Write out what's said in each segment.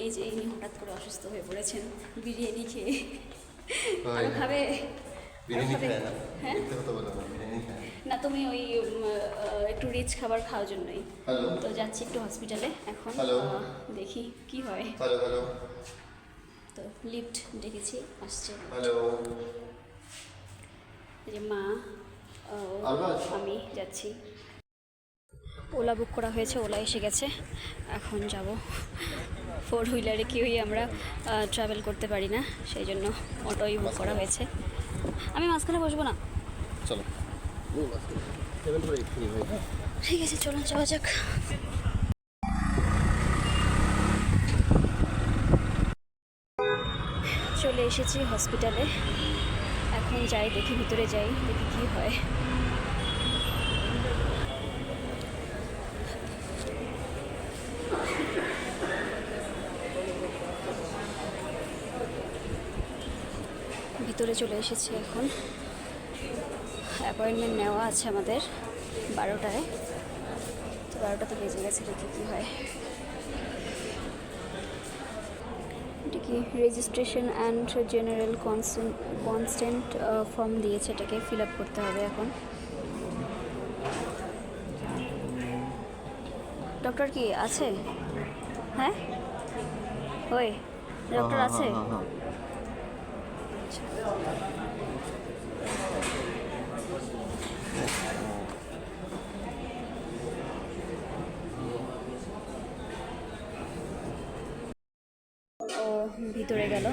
এই যে ইনি হঠাৎ করে অসুস্থ হয়ে পড়েছেন বিরিয়ানি খেয়ে। খাবে হ্যাঁ না, তুমি ওই একটু রিচ খাবার খাওয়ার জন্যই তো যাচ্ছি একটু হসপিটালে এখন। দেখি কি হয়। তো লিফট ডেকেছি, আসছে। এই যে মা, আমি যাচ্ছি। ওলা বুক করা হয়েছে, ওলা এসে গেছে, এখন যাব। 4 হুইলারে কেউই আমরা ট্রাভেল করতে পারি না, সেই জন্য অটোই বুক করা হয়েছে। আমি মাঝখানে বসবো না, চলো ঠিক আছে চলুন যাওয়া যাক। চলে এসেছি হসপিটালে, এখন যাই, দেখি ভিতরে যাই, দেখি কি হয়। ভিতরে চলে এসেছি এখন। অ্যাপয়েন্টমেন্ট নেওয়া আছে আমাদের 12টায়, তো 12টা তো বেজে গেছে, দেখি কী হয়। এটা কি registration and general consent form দিয়েছে, এটাকে ফিল আপ করতে হবে এখন। ডক্টর কি আছে? হ্যাঁ ওই ডক্টর আছে? ও ভিতরে গেল,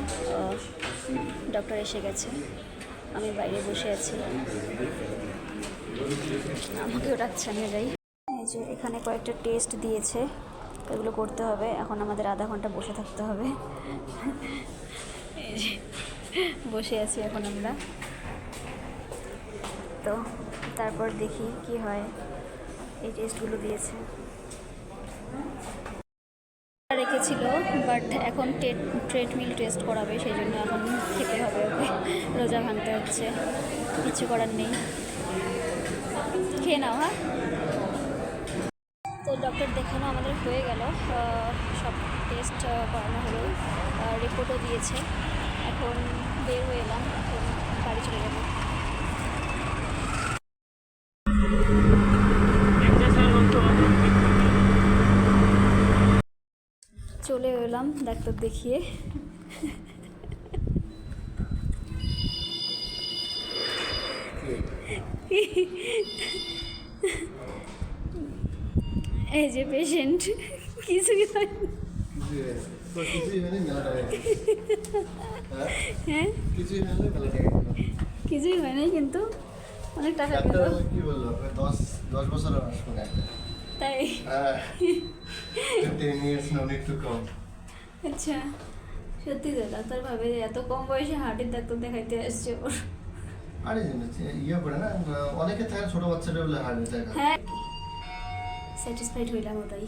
ডক্টর এসে গেছে, আমি বাইরে বসে আছি, আমাকেও ডাকছে, আমি যাই। এই যে এখানে কয়েকটা টেস্ট দিয়েছে, এগুলো করতে হবে, এখন আমাদের আধা ঘন্টা বসে থাকতে হবে। বসে আছি এখন আমরা, তো তারপর দেখি কি হয়। এই টেস্টগুলো দিয়েছে, রেখেছিল, বাট এখন ট্রেডমিল টেস্ট করাবে, সেই জন্য এখন খেতে হবে ওকে, রোজা ভাঙতে হচ্ছে, কিছু করার নেই। খেয়ে নাও। হ্যাঁ, তো ডক্টর দেখানো আমাদের হয়ে গেল, সব টেস্ট করানো হলো, রিপোর্টও দিয়েছে, এখন বের হয়ে এলাম, এখন বাড়ি চলে যাবো। চলে এলাম ডাক্তার দেখিয়ে। এই যে পেশেন্ট, কিছুই হয়নি। হ্যাঁ কিছুই হয় নাই, কিন্তু অনেক টাকা গেল। কি বললো 10 বছরের আসবে তাই 10 years no need to come। আচ্ছা, সত্যি তো ডাক্তার ভাবে এত কম বয়সে হার্টের ডাক্তার দেখাইতে আসছে ওর। আরে ইয়ে করে না, অনেকে থাকে ছোট বাচ্চারা বলে হার্ট অ্যাটাক। হ্যাঁ, স্যাটিসফাইড হইলাম ওটাই।